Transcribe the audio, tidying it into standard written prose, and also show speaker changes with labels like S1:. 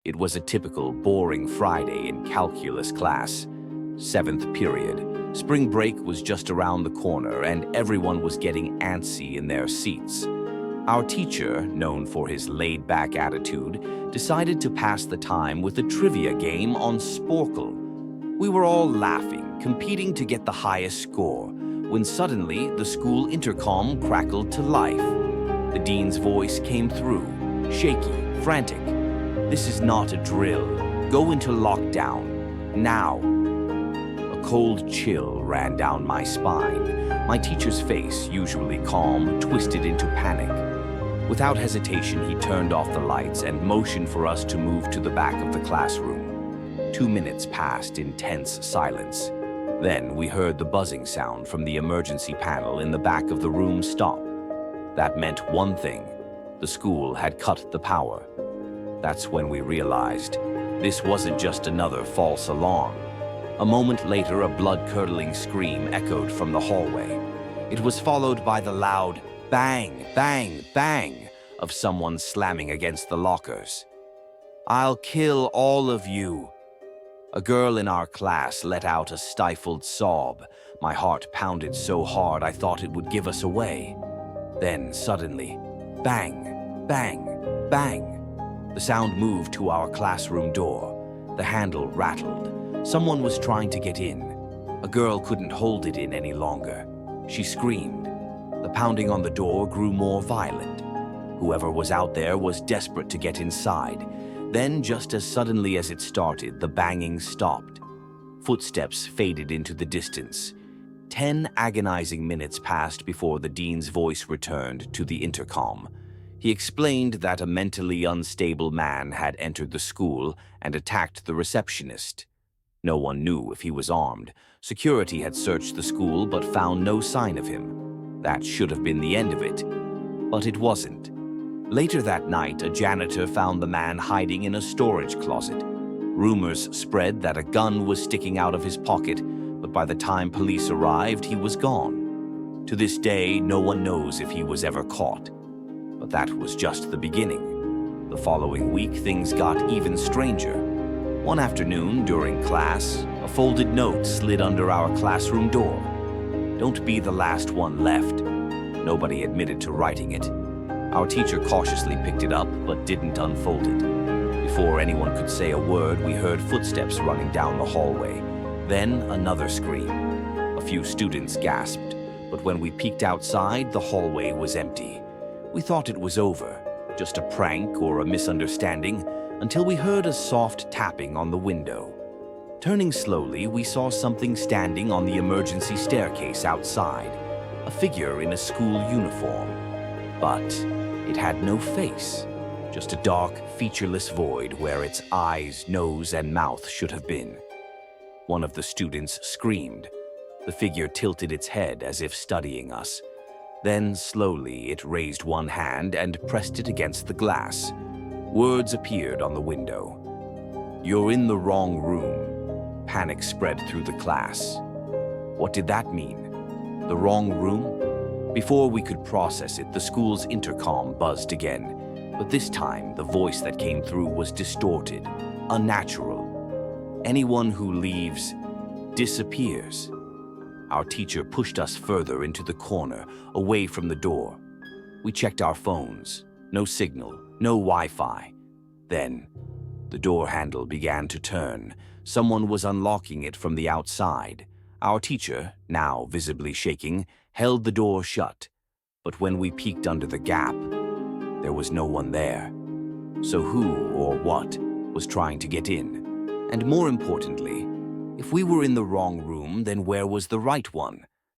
S1: It was a typical boring Friday in calculus class. Seventh period. Spring break was just around the corner and everyone was getting antsy in their seats. Our teacher, known for his laid-back attitude, decided to pass the time with a trivia game on Sporkle. We were all laughing, competing to get the highest score, when suddenly the school intercom crackled to life. The dean's voice came through, shaky, frantic. "This is not a drill. Go into lockdown. Now." A cold chill ran down my spine. My teacher's face, usually calm, twisted into panic. Without hesitation, he turned off the lights and motioned for us to move to the back of the classroom. 2 minutes passed in tense silence. Then we heard the buzzing sound from the emergency panel in the back of the room stop. That meant one thing: the school had cut the power. That's when we realized this wasn't just another false alarm. A moment later, a blood-curdling scream echoed from the hallway. It was followed by the loud bang, bang, bang of someone slamming against the lockers. "I'll kill all of you." A girl in our class let out a stifled sob. My heart pounded so hard I thought it would give us away. Then, suddenly, bang, bang, bang. The sound moved to our classroom door. The handle rattled. Someone was trying to get in. A girl couldn't hold it in any longer. She screamed. The pounding on the door grew more violent. Whoever was out there was desperate to get inside. Then, just as suddenly as it started, the banging stopped. Footsteps faded into the distance. 10 agonizing minutes passed before the dean's voice returned to the intercom. He explained that a mentally unstable man had entered the school and attacked the receptionist. No one knew if he was armed. Security had searched the school but found no sign of him. That should have been the end of it. But it wasn't. Later that night, a janitor found the man hiding in a storage closet. Rumors spread that a gun was sticking out of his pocket, but by the time police arrived, he was gone. To this day, no one knows if he was ever caught. But that was just the beginning. The following week, things got even stranger. One afternoon, during class, a folded note slid under our classroom door. "Don't be the last one left." Nobody admitted to writing it. Our teacher cautiously picked it up, but didn't unfold it. Before anyone could say a word, we heard footsteps running down the hallway. Then another scream. A few students gasped, but when we peeked outside, the hallway was empty. We thought it was over, just a prank or a misunderstanding, until we heard a soft tapping on the window. Turning slowly, we saw something standing on the emergency staircase outside, a figure in a school uniform. But it had no face, just a dark, featureless void where its eyes, nose, and mouth should have been. One of the students screamed. The figure tilted its head as if studying us. Then, slowly, it raised one hand and pressed it against the glass. Words appeared on the window. "You're in the wrong room." Panic spread through the class. What did that mean? The wrong room? Before we could process it, the school's intercom buzzed again. But this time, the voice that came through was distorted, unnatural. "Anyone who leaves disappears." Our teacher pushed us further into the corner, away from the door. We checked our phones. No signal, no Wi-Fi. Then, the door handle began to turn. Someone was unlocking it from the outside. Our teacher, now visibly shaking, held the door shut. But when we peeked under the gap, there was no one there. So who or what was trying to get in? And more importantly, if we were in the wrong room, then where was the right one?